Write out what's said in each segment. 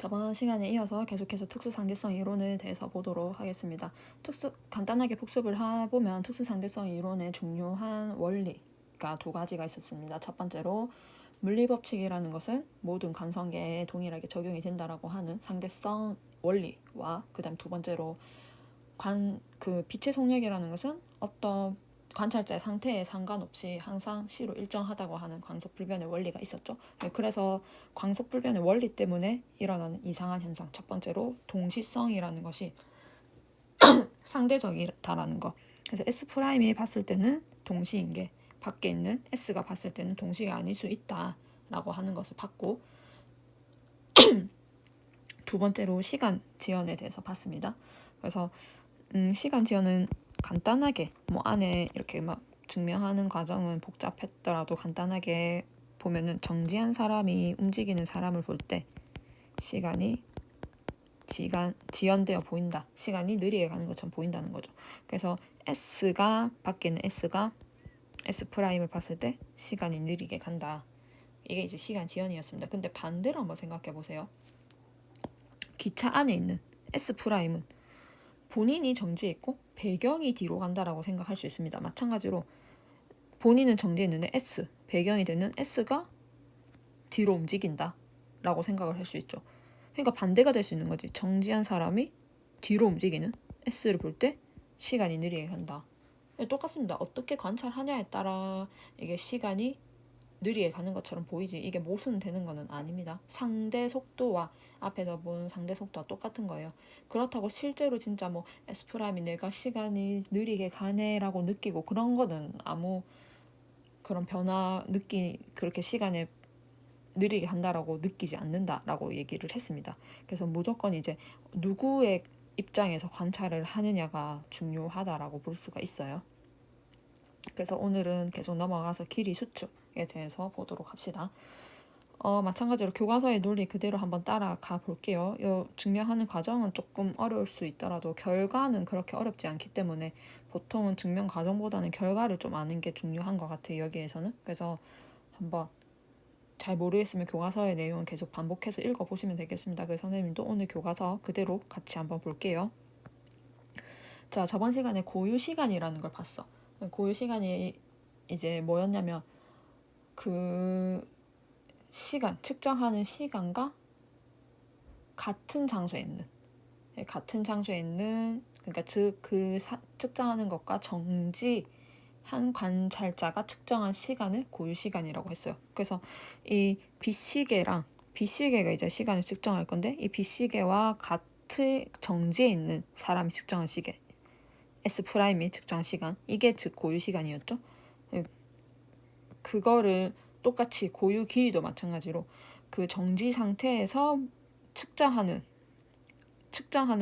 저번 시간에 이어서 계속해서 특수상대성 이론에 대해서 보도록 하겠습니다. 간단하게 복습을 해보면 특수상대성 이론의 중요한 원리가 두 가지가 있었습니다. 첫 번째로 물리법칙이라는 것은 모든 관성계에 동일하게 적용이 된다라고 하는 상대성 원리와 그다음 두 번째로 빛의 속력이라는 것은 어떤 관찰자의 상태에 상관없이 항상 C로 일정하다고 하는 광속불변의 원리가 있었죠. 그래서 광속불변의 원리 때문에 일어나는 이상한 현상, 첫 번째로 동시성이라는 것이 상대적이다라는 거. 그래서 S'이 봤을 때는 동시인 게 밖에 있는 S가 봤을 때는 동시가 아닐 수 있다라고 하는 것을 봤고, 두 번째로 시간 지연에 대해서 봤습니다. 그래서 시간 지연은 간단하게 안에 이렇게 막 증명하는 과정은 복잡했더라도 간단하게 보면은 정지한 사람이 움직이는 사람을 볼 때 시간이 지연되어 보인다. 시간이 느리게 가는 것처럼 보인다는 거죠. 그래서 밖에 있는 S가 S'을 봤을 때 시간이 느리게 간다. 이게 이제 시간 지연이었습니다. 근데 반대로 한번 생각해 보세요. 기차 안에 있는 S'은 본인이 정지해 있고 배경이 뒤로 간다라고 생각할 수 있습니다. 마찬가지로 본인은 정지해 있는데 배경이 되는 S가 뒤로 움직인다 라고 생각을 할 수 있죠. 그러니까 반대가 될 수 있는 거지. 정지한 사람이 뒤로 움직이는 S를 볼 때 시간이 느리게 간다. 똑같습니다. 어떻게 관찰하냐에 따라 이게 시간이 느리게 가는 것처럼 보이지 이게 모순되는 것은 아닙니다. 상대 속도와 앞에서 본 상대 속도와 똑같은 거예요. 그렇다고 실제로 진짜 S'이 내가 시간이 느리게 가네라고 느끼고 그런 거는 아무 그런 그렇게 시간에 느리게 간다라고 느끼지 않는다라고 얘기를 했습니다. 그래서 무조건 이제 누구의 입장에서 관찰을 하느냐가 중요하다라고 볼 수가 있어요. 그래서 오늘은 계속 넘어가서 길이 수축에 대해서 보도록 합시다. 마찬가지로 교과서의 논리 그대로 한번 따라가 볼게요. 이 증명하는 과정은 조금 어려울 수 있더라도 결과는 그렇게 어렵지 않기 때문에 보통은 증명 과정보다는 결과를 좀 아는 게 중요한 것 같아요. 여기에서는. 그래서 한번 잘 모르겠으면 교과서의 내용은 계속 반복해서 읽어보시면 되겠습니다. 그래서 선생님도 오늘 교과서 그대로 같이 한번 볼게요. 자, 저번 시간에 고유시간이라는 걸 봤어. 고유시간이 이제 뭐였냐면 그 시간, 측정하는 시간과 같은 장소에 있는 그러니까 측정하는 것과 정지한 관찰자가 측정한 시간을 고유시간이라고 했어요. 그래서 이 빛시계가 이제 시간을 측정할 건데 이 빛시계와 같이 정지해 있는 사람이 측정한 시계 S'이 측정한 시간 이게 즉 고유시간이었죠. 그거를 똑같이 고유 길이도 마찬가지로 그 정지 상태에서 측정하는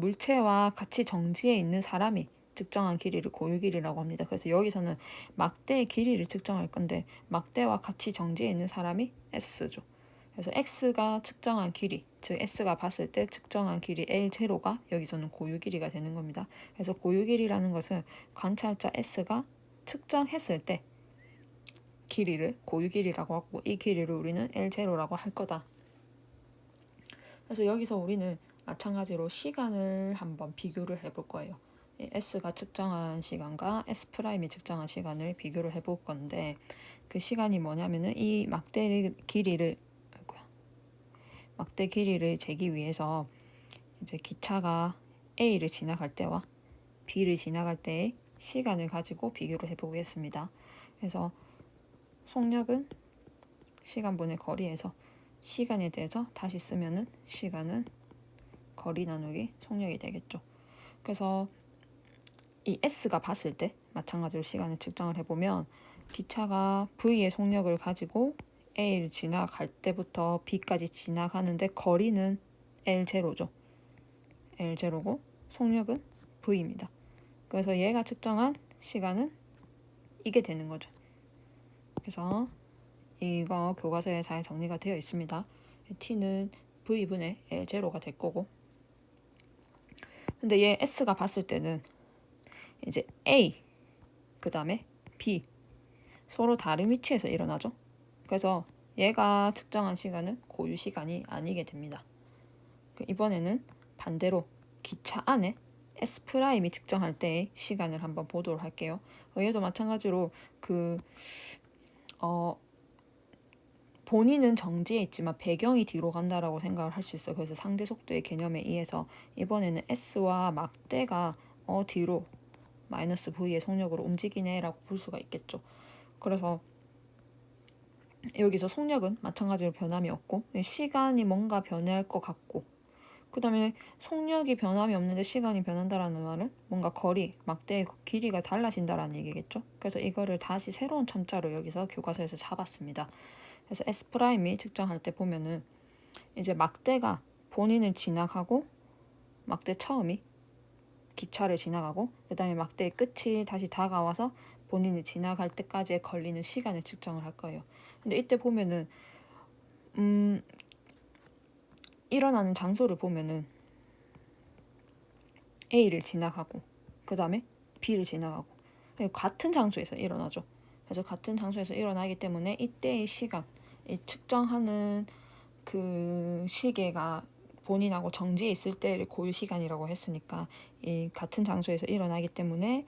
물체와 같이 정지해 있는 사람이 측정한 길이를 고유 길이라고 합니다. 그래서 여기서는 막대의 길이를 측정할 건데 막대와 같이 정지해 있는 사람이 S죠. 그래서 X가 측정한 길이, 즉 S가 봤을 때 측정한 길이 L0가 여기서는 고유 길이가 되는 겁니다. 그래서 고유 길이라는 것은 관찰자 S가 측정했을 때 길이를 고유 길이라고 하고 이 길이를 우리는 L0라고 할 거다. 그래서 여기서 우리는 마찬가지로 시간을 한번 비교를 해볼 거예요. S가 측정한 시간과 S'이 측정한 시간을 비교를 해볼 건데 그 시간이 뭐냐면은 이 막대 길이를 재기 위해서 이제 기차가 A를 지나갈 때와 B를 지나갈 때의 시간을 가지고 비교를 해보겠습니다. 그래서 속력은 시간분의 거리에서 시간에 대해서 다시 쓰면은 시간은 거리 나누기 속력이 되겠죠. 그래서 이 S가 봤을 때 마찬가지로 시간을 측정을 해보면 기차가 V의 속력을 가지고 A를 지나갈 때부터 B까지 지나가는데 거리는 L0죠. L0고 속력은 V입니다. 그래서 얘가 측정한 시간은 이게 되는 거죠. 그래서 이거 교과서에 잘 정리가 되어 있습니다. T는 V분의 L0가 될 거고 근데 얘 S가 봤을 때는 이제 A 그 다음에 B 서로 다른 위치에서 일어나죠. 그래서 얘가 측정한 시간은 고유 시간이 아니게 됩니다. 이번에는 반대로 기차 안에 S'이 측정할 때의 시간을 한번 보도록 할게요. 얘도 마찬가지로 본인은 정지해 있지만 배경이 뒤로 간다라고 생각을 할 수 있어요. 그래서 상대 속도의 개념에 의해서 이번에는 S와 막대가 뒤로 마이너스 V의 속력으로 움직이네 라고 볼 수가 있겠죠. 그래서 여기서 속력은 마찬가지로 변함이 없고 시간이 뭔가 변할 것 같고, 그 다음에 속력이 변함이 없는데 시간이 변한다라는 말은 뭔가 거리, 막대의 길이가 달라진다라는 얘기겠죠. 그래서 이거를 다시 새로운 참자로 여기서 교과서에서 잡았습니다. 그래서 S'이 측정할 때 보면은 이제 막대가 본인을 지나가고, 막대 처음이 기차를 지나가고, 그 다음에 막대의 끝이 다시 다가와서 본인이 지나갈 때까지에 걸리는 시간을 측정을 할 거예요. 근데 이때 보면은 일어나는 장소를 보면은 A를 지나가고 그 다음에 B를 지나가고 같은 장소에서 일어나죠. 그래서 같은 장소에서 일어나기 때문에 이때의 시간, 이 측정하는 그 시계가 본인하고 정지해 있을 때를 고유 시간이라고 했으니까 이 같은 장소에서 일어나기 때문에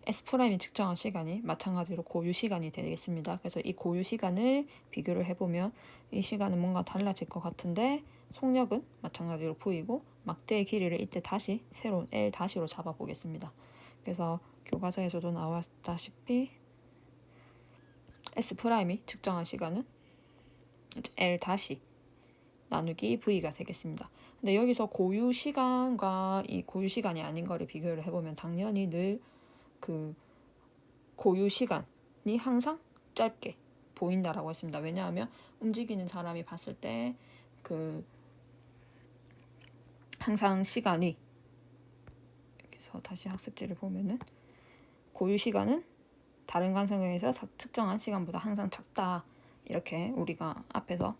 S'이 측정한 시간이 마찬가지로 고유 시간이 되겠습니다. 그래서 이 고유 시간을 비교를 해보면 이 시간은 뭔가 달라질 것 같은데 속력은 마찬가지로 V고 막대의 길이를 이때 다시 새로운 L-로 잡아보겠습니다. 그래서 교과서에서도 나왔다시피 S'이 측정한 시간은 L- 나누기 V가 되겠습니다. 근데 여기서 고유 시간과 이 고유 시간이 아닌 거를 비교를 해보면 당연히 늘 그 고유 시간이 항상 짧게 보인다라고 했습니다. 왜냐하면 움직이는 사람이 봤을 때 항상 시간이, 여기서 다시 학습지를 보면은 고유 시간은 다른 관성에서 측정한 시간보다 항상 작다, 이렇게 우리가 앞에서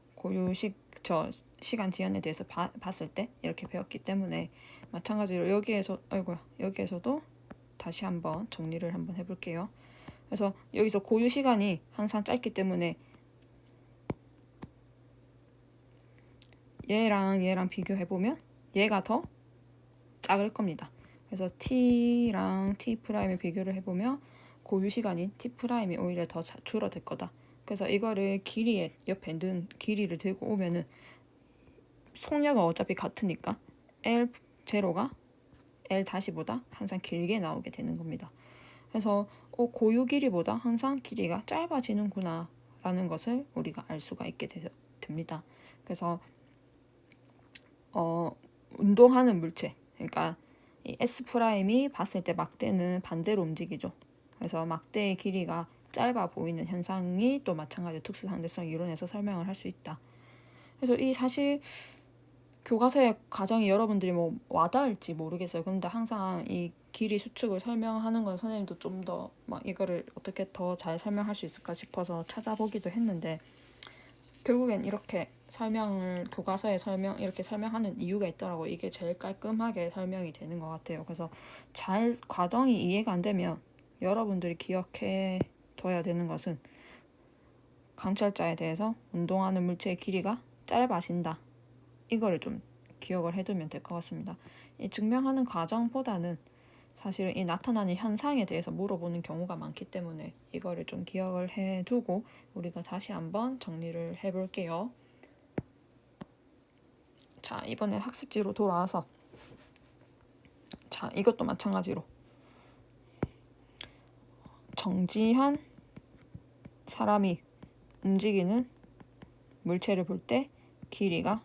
시간 지연에 대해서 봤을 때 이렇게 배웠기 때문에 마찬가지로 여기에서도 다시 한번 정리를 한번 해볼게요. 그래서 여기서 고유 시간이 항상 짧기 때문에 얘랑 비교해보면 얘가 더 작을 겁니다. 그래서 T랑 T'을 비교를 해보면 고유 시간인 T'이 오히려 더 줄어들 거다. 그래서 이거를 길이에 옆에 넣은 길이를 들고 오면은 속력은 어차피 같으니까 L0가 L-보다 항상 길게 나오게 되는 겁니다. 그래서 고유 길이보다 항상 길이가 짧아지는구나 라는 것을 우리가 알 수가 있게 됩니다. 그래서 운동하는 물체, 그러니까 이 S'이 봤을 때 막대는 반대로 움직이죠. 그래서 막대의 길이가 짧아 보이는 현상이 또 마찬가지로 특수상대성 이론에서 설명을 할 수 있다. 그래서 이 사실 교과서의 과정이 여러분들이 뭐 와닿을지 모르겠어요. 근데 항상 이 길이 수축을 설명하는 건 선생님도 좀 더 막 이거를 어떻게 더 잘 설명할 수 있을까 싶어서 찾아보기도 했는데, 결국엔 이렇게 교과서에 이렇게 설명하는 이유가 있더라고. 이게 제일 깔끔하게 설명이 되는 것 같아요. 그래서 잘 과정이 이해가 안 되면 여러분들이 기억해 둬야 되는 것은 관찰자에 대해서 운동하는 물체의 길이가 짧아진다, 이거를 좀 기억을 해두면 될 것 같습니다. 이 증명하는 과정보다는 사실은 이 나타나는 현상에 대해서 물어보는 경우가 많기 때문에 이거를 좀 기억을 해두고 우리가 다시 한번 정리를 해볼게요. 자, 이번에 학습지로 돌아와서, 자, 이것도 마찬가지로 정지한 사람이 움직이는 물체를 볼 때 길이가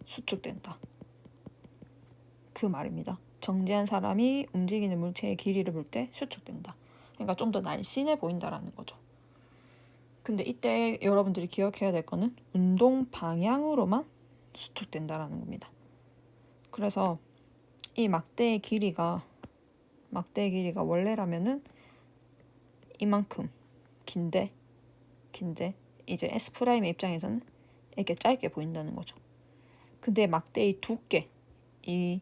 수축된다, 그 말입니다. 정지한 사람이 움직이는 물체의 길이를 볼 때 수축된다. 그러니까 좀 더 날씬해 보인다라는 거죠. 근데 이때 여러분들이 기억해야 될 거는 운동 방향으로만 수축된다라는 겁니다. 그래서 이 막대의 길이가 원래라면은 이만큼 긴데 이제 S'의 입장에서는 이렇게 짧게 보인다는 거죠. 근데 막대의 두께, 이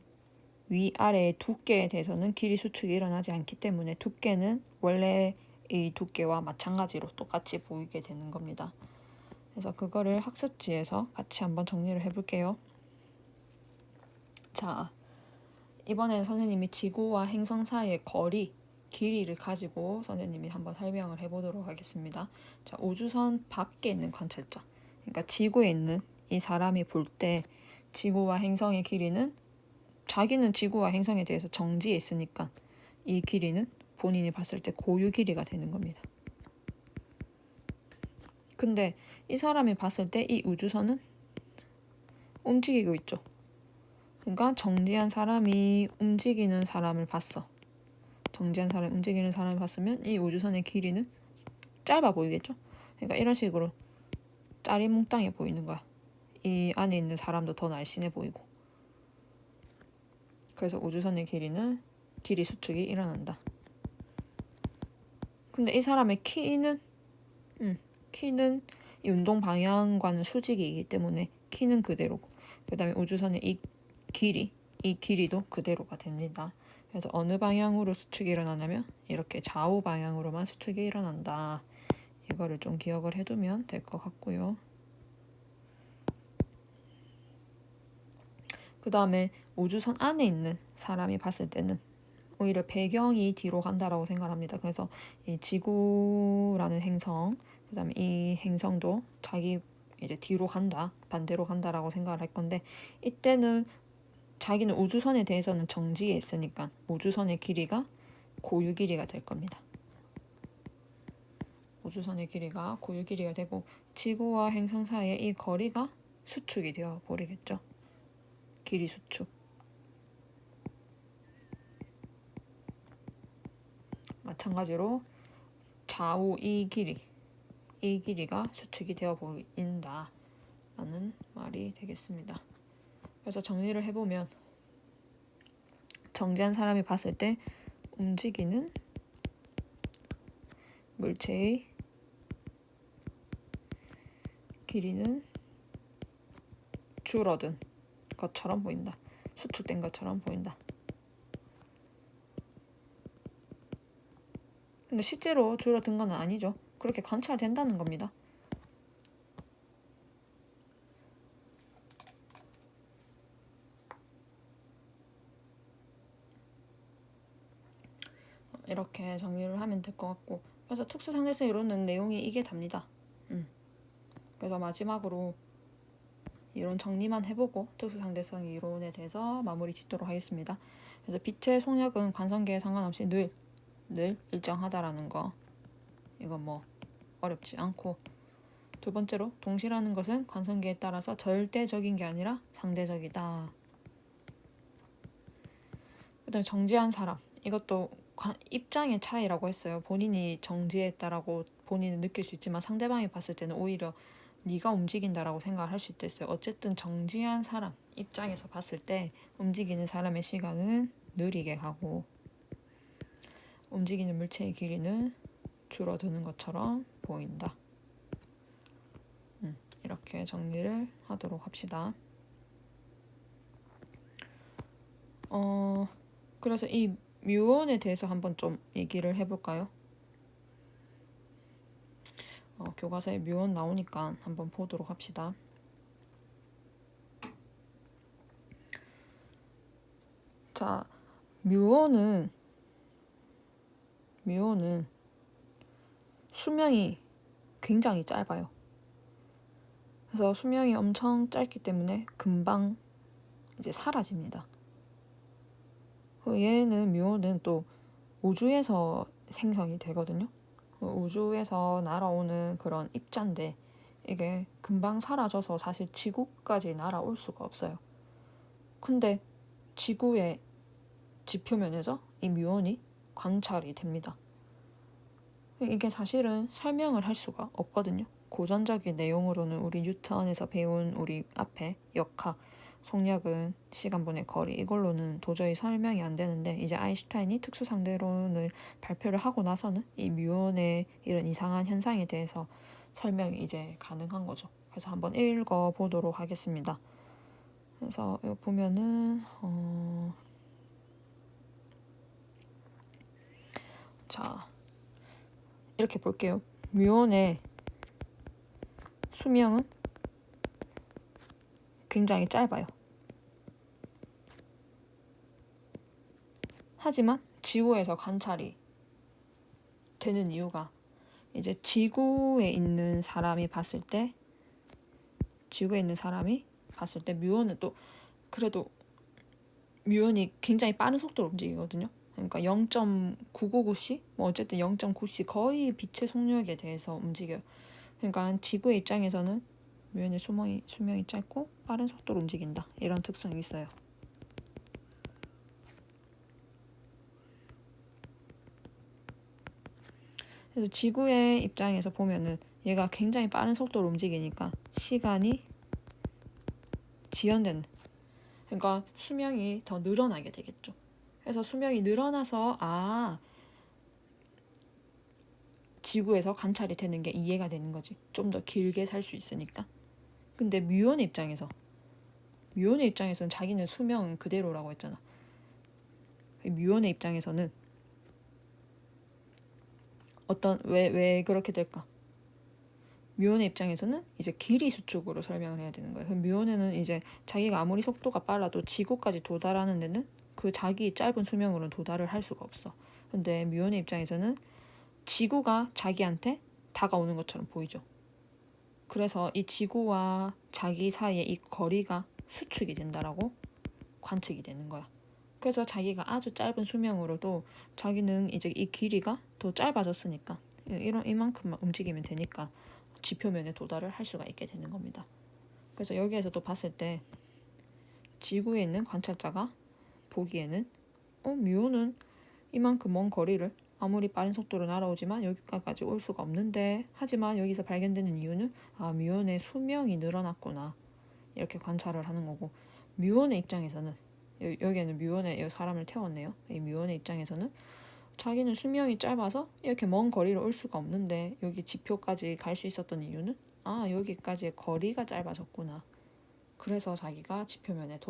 위아래의 두께에 대해서는 길이 수축이 일어나지 않기 때문에 두께는 원래 이 두께와 마찬가지로 똑같이 보이게 되는 겁니다. 그래서 그거를 학습지에서 같이 한번 정리를 해볼게요. 자, 이번엔 선생님이 지구와 행성 사이의 거리, 길이를 가지고 선생님이 한번 설명을 해보도록 하겠습니다. 자, 우주선 밖에 있는 관찰자, 그러니까 지구에 있는 이 사람이 볼 때 지구와 행성의 길이는, 자기는 지구와 행성에 대해서 정지에 있으니까 이 길이는 본인이 봤을 때 고유 길이가 되는 겁니다. 근데 이 사람이 봤을 때 이 우주선은 움직이고 있죠. 그러니까 정지한 사람이 움직이는 사람을 봤어. 정지한 사람이 움직이는 사람을 봤으면 이 우주선의 길이는 짧아 보이겠죠. 그러니까 이런 식으로 짜리몽땅해 보이는 거야. 이 안에 있는 사람도 더 날씬해 보이고. 그래서 우주선의 길이는 길이 수축이 일어난다. 근데 이 사람의 키는 이 운동 방향과는 수직이기 때문에 키는 그대로고, 그 다음에 우주선의 이 길이도 그대로가 됩니다. 그래서 어느 방향으로 수축이 일어나냐면 이렇게 좌우 방향으로만 수축이 일어난다. 이거를 좀 기억을 해두면 될 것 같고요. 그 다음에 우주선 안에 있는 사람이 봤을 때는 오히려 배경이 뒤로 간다라고 생각합니다. 그래서 이 지구라는 행성, 그 다음에 이 행성도 자기 이제 뒤로 간다, 반대로 간다라고 생각을 할 건데, 이때는 자기는 우주선에 대해서는 정지에 있으니까 우주선의 길이가 고유 길이가 될 겁니다. 우주선의 길이가 고유 길이가 되고 지구와 행성 사이의 이 거리가 수축이 되어 버리겠죠. 길이 수축. 마찬가지로 좌우 이 길이가 수축이 되어 보인다 라는 말이 되겠습니다. 그래서 정리를 해보면, 정지한 사람이 봤을 때 움직이는 물체의 길이는 줄어든 것처럼 보인다. 수축된 것처럼 보인다. 근데 실제로 줄어든 건 아니죠. 그렇게 관찰된다는 겁니다. 이렇게 정리를 하면 될 것 같고, 그래서 특수상대성 이론은 내용이 이게 답니다. 그래서 마지막으로 이론 정리만 해보고 특수상대성 이론에 대해서 마무리 짓도록 하겠습니다. 그래서 빛의 속력은 관성계에 상관없이 늘 일정하다라는 거, 이건 뭐 어렵지 않고, 두 번째로 동시라는 것은 관성계에 따라서 절대적인 게 아니라 상대적이다. 그 다음에 정지한 사람, 이것도 입장의 차이라고 했어요. 본인이 정지했다라고 본인은 느낄 수 있지만 상대방이 봤을 때는 오히려 네가 움직인다라고 생각을 할 수 있댔어요. 어쨌든 정지한 사람 입장에서 봤을 때 움직이는 사람의 시간은 느리게 가고 움직이는 물체의 길이는 줄어드는 것처럼 보인다. 이렇게 정리를 하도록 합시다. 그래서 이 뮤온에 대해서 한번 좀 얘기를 해볼까요? 교과서에 뮤온 나오니까 한번 보도록 합시다. 자, 뮤온은 수명이 굉장히 짧아요. 그래서 수명이 엄청 짧기 때문에 금방 이제 사라집니다. 얘는 뮤온은 또 우주에서 생성이 되거든요. 우주에서 날아오는 그런 입자인데 이게 금방 사라져서 사실 지구까지 날아올 수가 없어요. 근데 지구의 지표면에서 이 뮤온이 관찰이 됩니다. 이게 사실은 설명을 할 수가 없거든요. 고전적인 내용으로는 우리 뉴턴에서 배운 우리 앞에 역학, 속력은 시간분의 거리, 이걸로는 도저히 설명이 안 되는데, 이제 아인슈타인이 특수상대론을 발표를 하고 나서는 이 뮤온의 이런 이상한 현상에 대해서 설명이 이제 가능한 거죠. 그래서 한번 읽어보도록 하겠습니다. 그래서 이거 보면은 자, 이렇게 볼게요. 뮤온의 수명은 굉장히 짧아요. 하지만 지구에서 관찰이 되는 이유가 이제 지구에 있는 사람이 봤을 때 뮤온은 또 그래도 뮤온이 굉장히 빠른 속도로 움직이거든요. 그러니까 0.999c 뭐 어쨌든 0.9c 거의 빛의 속력에 대해서 움직여요. 그러니까 지구의 입장에서는 뮤온의 수명이 짧고 빠른 속도로 움직인다. 이런 특성이 있어요. 그래서 지구의 입장에서 보면은 얘가 굉장히 빠른 속도로 움직이니까 시간이 지연되는, 그러니까 수명이 더 늘어나게 되겠죠. 그래서 수명이 늘어나서 지구에서 관찰이 되는 게 이해가 되는 거지. 좀 더 길게 살 수 있으니까. 근데 뮤온의 입장에서는 자기는 수명 그대로라고 했잖아. 뮤온의 입장에서는 왜 그렇게 될까? 뮤온의 입장에서는 이제 길이 수축으로 설명을 해야 되는 거예요. 뮤온에는 이제 자기가 아무리 속도가 빨라도 지구까지 도달하는 데는 그 자기 짧은 수명으로는 도달을 할 수가 없어. 근데 뮤온의 입장에서는 지구가 자기한테 다가오는 것처럼 보이죠. 그래서 이 지구와 자기 사이의 이 거리가 수축이 된다라고 관측이 되는 거야. 그래서 자기가 아주 짧은 수명으로도 자기는 이제 이 길이가 더 짧아졌으니까 이만큼만 움직이면 되니까 지표면에 도달을 할 수가 있게 되는 겁니다. 그래서 여기에서도 봤을 때 지구에 있는 관찰자가 보기에는 뮤온은 이만큼 먼 거리를 아무리 빠른 속도로 날아오지만 여기까지 올 수가 없는데, 하지만 여기서 발견되는 이유는 뮤온의 수명이 늘어났구나, 이렇게 관찰을 하는 거고, 뮤온의 입장에서는 여기에는 뮤온의 사람을 태웠네요. 이 뮤온의 입장에서는 자기는 수명이 짧아서 이렇게 먼 거리를 올 수가 없는데 여기 지표까지 갈 수 있었던 이유는 여기까지의 거리가 짧아졌구나, 그래서 자기가 지표면에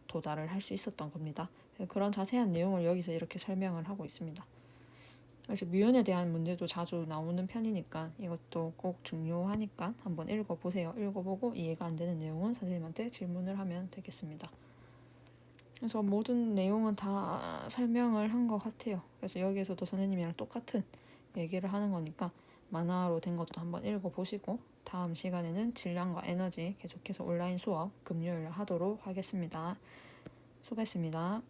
도달을 할 수 있었던 겁니다. 그런 자세한 내용을 여기서 이렇게 설명을 하고 있습니다. 그래서 뮤온에 대한 문제도 자주 나오는 편이니까 이것도 꼭 중요하니까 한번 읽어보세요. 읽어보고 이해가 안 되는 내용은 선생님한테 질문을 하면 되겠습니다. 그래서 모든 내용은 다 설명을 한 것 같아요. 그래서 여기에서도 선생님이랑 똑같은 얘기를 하는 거니까 만화로 된 것도 한번 읽어보시고, 다음 시간에는 질량과 에너지 계속해서 온라인 수업 금요일에 하도록 하겠습니다. 수고했습니다.